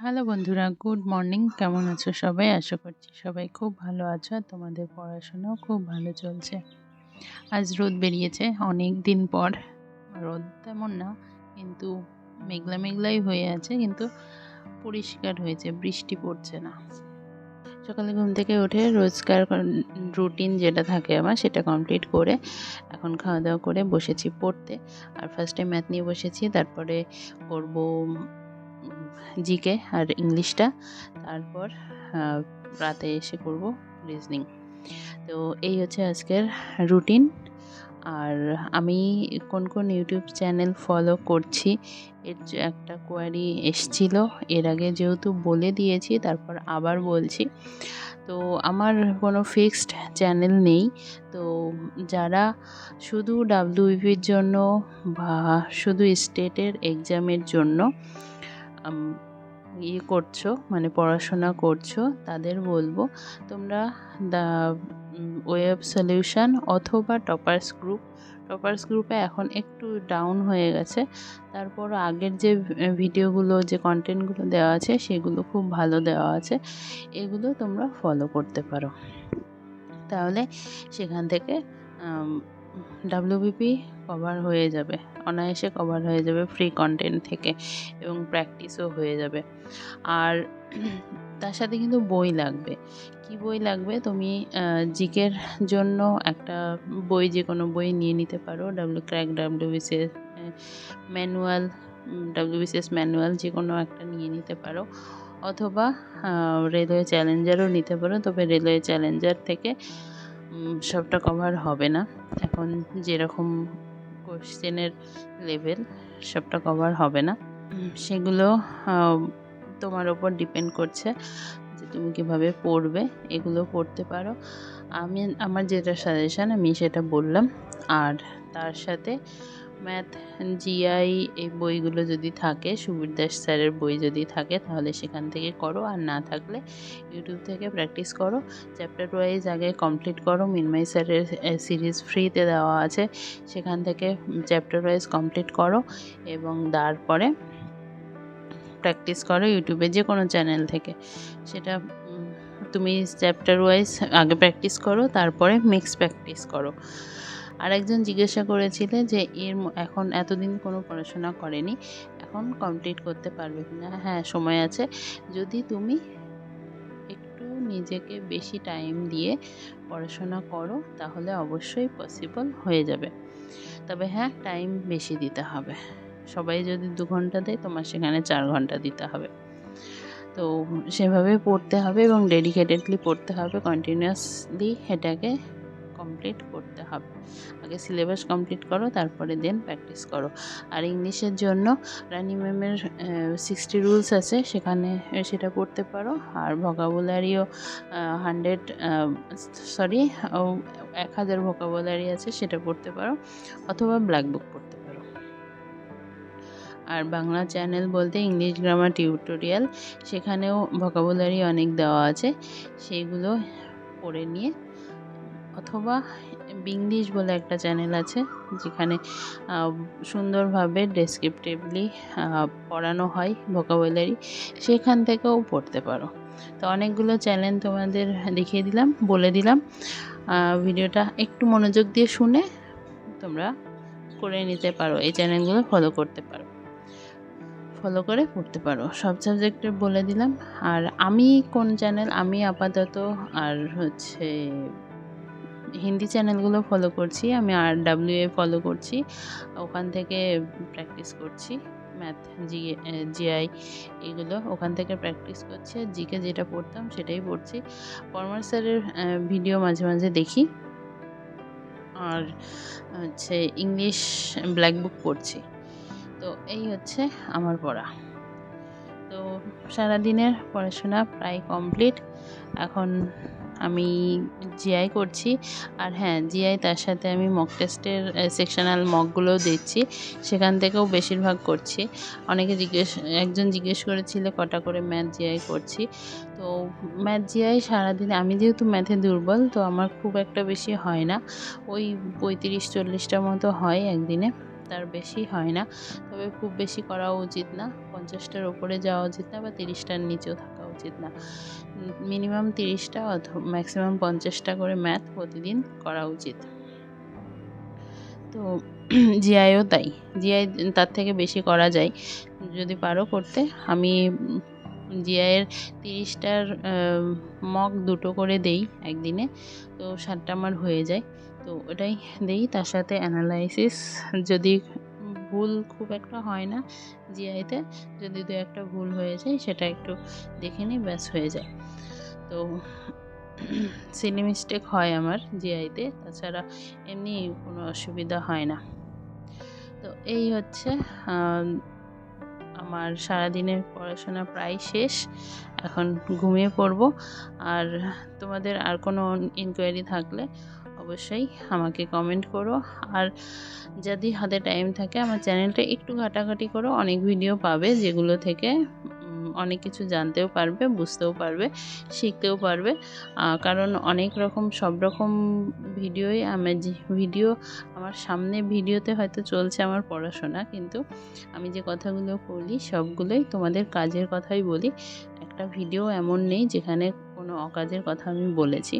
Hello বন্ধুরা, good morning. কেমন আছো সবাই? আশা করছি সবাই খুব ভালো আছো আর তোমাদের পড়াশোনাও খুব ভালো চলছে। আজ রোদ বেরিয়েছে অনেক দিন পর। রোদ তেমন না, কিন্তু মেঘলা মেঘলাই হয়ে আছে, কিন্তু পরিষ্কার হয়েছে, বৃষ্টি পড়ছে না। সকালে ঘুম থেকে উঠে রোজকার রুটিন যেটা থাকে আমার সেটা কমপ্লিট করে এখন খাওয়া দাওয়া করে বসেছি পড়তে। আর ফার্স্টে ম্যাথ নিয়ে বসেছি, তারপরে করব জিকে আর ইংলিশটা, তারপর রাতে এসে করব রিজনিং। তো এই হচ্ছে আজকের রুটিন। আর আমি কোন কোন ইউটিউব চ্যানেল ফলো করছি এর যে একটা কোয়ারি এসছিল, এর আগে যেহেতু বলে দিয়েছি তারপর আবার বলছি। তো আমার কোনো ফিক্সড চ্যানেল নেই। তো যারা শুধু ডাব্লিউবিপির জন্য বা শুধু স্টেটের এক্সামের জন্য করছো, মানে পড়াশোনা করছো, তাদের বলবো তোমরা দ্য ওয়েব সলিউশন অথবা টপার্স গ্রুপে এখন একটু ডাউন হয়ে গেছে। তারপর আগের যে ভিডিওগুলো, যে কন্টেন্টগুলো দেওয়া আছে সেগুলো খুব ভালো দেওয়া আছে, এগুলো তোমরা ফলো করতে পারো। তাহলে সেখান থেকে ডাব্লিউবিপি কভার হয়ে যাবে, অনায়াসে কভার হয়ে যাবে ফ্রি কন্টেন্ট থেকে, এবং প্র্যাকটিসও হয়ে যাবে। আর তার সাথে কিন্তু বই লাগবে। কি বই লাগবে? তুমি জিকের জন্য একটা বই, যে কোনো বই নিয়ে নিতে পারো। Crack WBCS manual, WBCS manual যে কোনো একটা নিয়ে নিতে পারো, অথবা রেলওয়ে চ্যালেঞ্জারও নিতে পারো। তবে রেলওয়ে চ্যালেঞ্জার থেকে সবটা কভার হবে না, এখন যেরকম কোশ্চেনের লেভেল সবটা কভার হবে না। সেগুলো তোমার ওপর ডিপেন্ড করছে যে তুমি কিভাবে পড়বে। এগুলো পড়তে পারো। আমার যেটা সাজেশান আমি সেটা বললাম। আর তার সাথে ম্যাথ, জিআই এই বইগুলো যদি থাকে, সুবীর দাস স্যারের বই যদি থাকে তাহলে সেখান থেকে করো, আর না থাকলে ইউটিউব থেকে প্র্যাকটিস করো। চ্যাপ্টার ওয়াইজ আগে কমপ্লিট করো। মিনমাই স্যারের সিরিজ ফ্রিতে দেওয়া আছে, সেখান থেকে চ্যাপ্টার ওয়াইজ কমপ্লিট করো এবং তারপরে প্র্যাকটিস করো ইউটিউবে যে কোনো চ্যানেল থেকে। সেটা তুমি চ্যাপ্টার ওয়াইজ আগে প্র্যাকটিস করো, তারপরে মিক্স প্র্যাকটিস করো। আর একজন জিজ্ঞাসা করেছিলে যে এখন এতদিন কোনো পড়াশোনা করেনি, এখন কমপ্লিট করতে পারবে কিনা। হ্যাঁ, সময় আছে। যদি তুমি একটু নিজেকে বেশি টাইম দিয়ে পড়াশোনা করো তাহলে অবশ্যই পসিবল হয়ে যাবে। তবে হ্যাঁ, টাইম বেশি দিতে হবে। সবাই যদি 2 ঘন্টা দেয়, তোমার সেখানে 4 ঘন্টা দিতে হবে। তো সেভাবে পড়তে হবে এবং ডেডিকেটেডলি পড়তে হবে, কন্টিনিউয়াসলি এটাকে কমপ্লিট করতে হবে। আগে সিলেবাস কমপ্লিট করো, তারপরে দেন প্র্যাকটিস করো। আর ইংলিশের জন্য রানি ম্যামের 60 রুলস আছে, সেখানে সেটা পড়তে পারো। আর ভোকাবুলারিও 1000 ভোকাবুলারি আছে, সেটা পড়তে পারো, অথবা ব্ল্যাক বুক পড়তে পারো। আর বাংলা চ্যানেল বলতে ইংলিশ গ্রামার টিউটোরিয়াল, সেখানেও ভোকাবুলারি অনেক দেওয়া আছে, সেইগুলো পড়ে নিয়ে, অথবা বিংলিশ বলে একটা চ্যানেল আছে যেখানে সুন্দরভাবে ডেসক্রিপটিভলি পড়ানো হয় ভোকাবুলারি, সেখান থেকেও পড়তে পারো। তো অনেকগুলো চ্যানেল তোমাদের দেখিয়ে দিলাম, বলে দিলাম। ভিডিওটা একটু মনোযোগ দিয়ে শুনে তোমরা করে নিতে পারো, এই চ্যানেলগুলো ফলো করতে পারো, ফলো করে পড়তে পারো। সব সাবজেক্টের বলে দিলাম। আর আমি কোন চ্যানেল, আমি আপাতত আর হিন্দি চ্যানেলগুলো ফলো করছি। আমি RWA ফলো করছি, ওখান থেকে প্র্যাকটিস করছি। ম্যাথ, জিআই এগুলো ওখান থেকে প্র্যাকটিস করছি। আর জিকে যেটা পড়তাম সেটাই পড়ছি। পরমার স্যারের ভিডিও মাঝে মাঝে দেখি। আর ইংলিশ ব্ল্যাক বুক পড়ছি। তো এই হচ্ছে আমার পড়া। তো সারাদিনের পড়াশোনা প্রায় কমপ্লিট। এখন আমি জিআই করছি। আর হ্যাঁ, জিআই তার সাথে আমি মক টেস্টের সেকশনাল মকগুলোও দিচ্ছি, সেখান থেকেও বেশিরভাগ করছি। একজন জিজ্ঞেস করেছিল কটা করে ম্যাথ জিআই করছি। তো ম্যাথ জিআই সারাদিনে, আমি যেহেতু ম্যাথে দুর্বল, তো আমার খুব একটা বেশি হয় না, ওই 35-40টার মতো হয় একদিনে। তার বেশি হয় না, তবে খুব বেশি করাও উচিত না, 50টার ওপরে যাওয়া উচিত না বা 30টার নিচেও থাকা উচিত না। মিনিমাম 30টা অথবা ম্যাক্সিমাম 50টা করে ম্যাথ প্রতিদিন করা উচিত। তো জিআইও তাই, জিআই তার থেকে বেশি করা যায় যদি পারো করতে। আমি জিআইয়ের 30টার মক 2টো করে দেই একদিনে, তো 7টা আমার হয়ে যায়। তো ওটাই দেই, তার সাথে অ্যানালাইসিস যদি ভুল খুব একটা হয় না জিআইতে, যদি 2-একটা ভুল হয়ে যায় সেটা একটু দেখে নিই, ব্যাস হয়ে যায়। তো সিলি মিস্টেক হয় আমার জিআইতে, তাছাড়া এমনি কোনো অসুবিধা হয় না। তো এই হচ্ছে আমার সারাদিনের পড়াশোনা প্রায় শেষ, এখন ঘুমিয়ে পড়বো। আর তোমাদের আর কোনো ইনকোয়ারি থাকলে অবশ্যই আমাকে কমেন্ট করো। আর যদি হাতে টাইম থাকে আমার চ্যানেলটা একটু ঘাটাঘাটি করো, অনেক ভিডিও পাবে যেগুলো থেকে অনেক কিছু জানতেও পারবে, বুঝতেও পারবে, শিখতেও পারবে। কারণ অনেক রকম সব রকম ভিডিওই ভিডিও আমার সামনে ভিডিওতে হয়তো চলছে আমার পড়াশোনা, কিন্তু আমি যে কথাগুলো বলি সবগুলোই তোমাদের কাজের কথাই বলি। একটা ভিডিও এমন নেই যেখানে কোনো অকাজের কথা আমি বলেছি।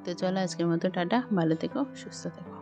তো চলো আজকের মতো টাটা, ভালো থেকো, সুস্থ থেকো।